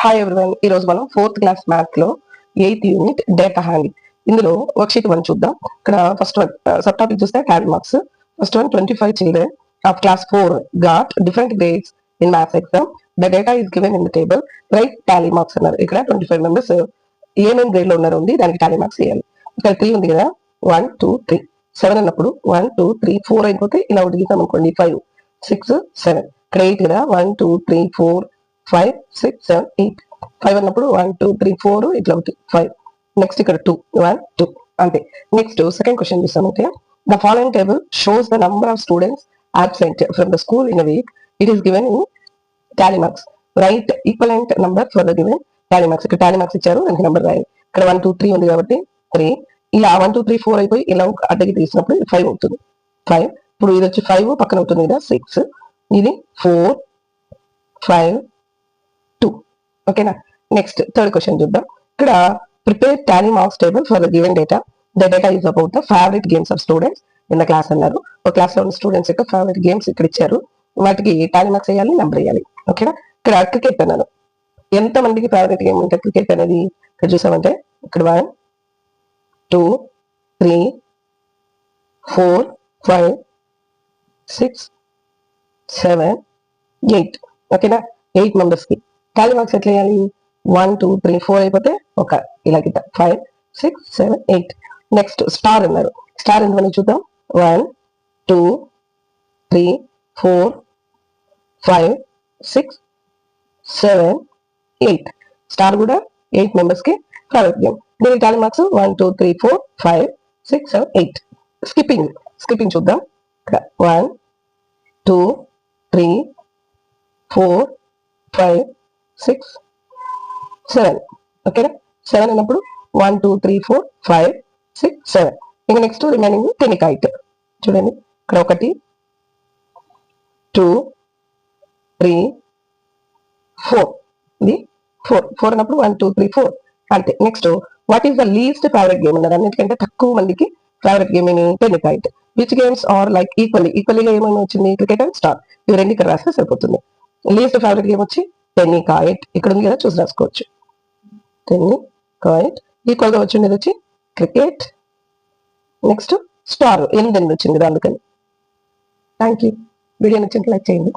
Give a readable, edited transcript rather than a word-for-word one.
Hi everyone, ఈ రోజు మనం 4th క్లాస్ మ్యాథ్స్ లో 8th యూనిట్ డేటా హ్యాండింగ్. ఇందులో వర్క్ షీట్ 1 చూద్దాం. ఇక్కడ ఫస్ట్ వన్ సబ్ టాపిక్ చూస్తే carry marks. First one 25 children of class 4 got different grades in maths exam. The data is given in the table. Write tally marks అన్నారు. ఇక్కడ 25 members ఏమేమి grade లో ఉన్నారు ఉంది, దానికి టాలీ మార్క్స్ వేయాలి. ఇక్కడ 3 ఉంది కదా, 1 2 3. 7 అన్నప్పుడు 1 2 3 4 అయిపోతే ఇలా ఒకటి గీసాం అనుకోండి, 5 6 7. ఇక్కడ 8 కదా, 1 2 3 4 5 6 7 8. 5 అన్నప్పుడు 1 2 3 4 ఇట్లా ఒకటి 5. నెక్స్ట్ ఇక్కడ 2 1 2 అంతే. నెక్స్ట్ సెకండ్ క్వశ్చన్ చూస్తామంటే, the following table shows the number of students absent from the school in a week. It is given in tally marks. Write equivalent number for the given tally marks. ఇక్కడ tally marks ఇచ్చారు, దానికి number రాయాలి. ఇక్కడ 1 2 3 ఉంది కాబట్టి 3. ఇలా 1 2 3 4 అయిపోయి ఇలా అడ్డకి తీసినప్పుడు 5 అవుతుంది. 5 ఇప్పుడు ఇది వచ్చి 5 పక్కన అవుతుంది కదా 6. ఇది 4 5 2. ఓకేనా. నెక్స్ట్ థర్డ్ క్వశ్చన్ చూద్దాం. ఇక్కడ prepare Tally marks table for the given data. The data is about the favourite games of students in the class అన్నారు. ఒక క్లాస్ లో ఉన్న స్టూడెంట్స్ యొక్క ఫేవరెట్ గేమ్స్ ఇక్కడ ఇచ్చారు, వాటికి టాలీ మార్క్స్ వేయాలి, నెంబర్ వేయాలి. ఓకేనా. ఇక్కడ క్రికెట్ అన్నారు. ఎంత మందికి ఫేవరెట్ గేమ్ ఉంటే క్రికెట్ అనేది ఇక్కడ చూసామంటే ఇక్కడ 1 2 3 4 5 6 7 8. ఓకేనా. 8 మెంబర్స్ కి టాలీ మార్క్స్ ఎట్లా వేయాలి? 1 2 3 4 అయిపోతే ఒక ఇలా గిట్ట 5 6 7 8. నెక్స్ట్ స్టార్ అన్నారు. స్టార్ ఎంతమంది చూద్దాం. 1 2 3 4 5 6 7 8. స్టార్ కూడా 8 మెంబర్స్ కి ఫేవరెట్ గేమ్. దీని టాలీ మార్క్స్ 1 2 3 4 5 6 7 8. స్కిప్పింగ్ చూద్దాం. 1 2 3 4 5 6 7. ఓకేనా. 7 అన్నప్పుడు 1 2 3 4 5 6 7. ఇంకా నెక్స్ట్ రిమైనింగ్ టెనికైట్ చూడండి. ఇక్కడ 1 2 3 4. ఇది 4 అన్నప్పుడు 1 2 3 4 అంతే. Next what is the least favourite game అన్నారు. అన్నిటికంటే తక్కువ మందికి ఫేవరెట్ గేమ్ అని టెనికైట్. విచ్ గేమ్స్ ఆర్ లైక్ ఈక్వల్లీగా ఏమైనా వచ్చింది, క్రికెట్ అండ్ స్టార్. ఇవి రెండు ఇక్కడ రాస్తే సరిపోతుంది. లీస్ట్ ఫేవరెట్ గేమ్ వచ్చి టెనికైట్. ఇక్కడ ఉంది కదా, చూసి రాసుకోవచ్చు. టెనికైట్ ఈక్వల్ గా వచ్చింది వచ్చి క్రికెట్. నెక్స్ట్ స్టార్ 8 వచ్చింది కదా, అందుకని. Thank you. వీడియో నచ్చింది లైక్ చేయండి.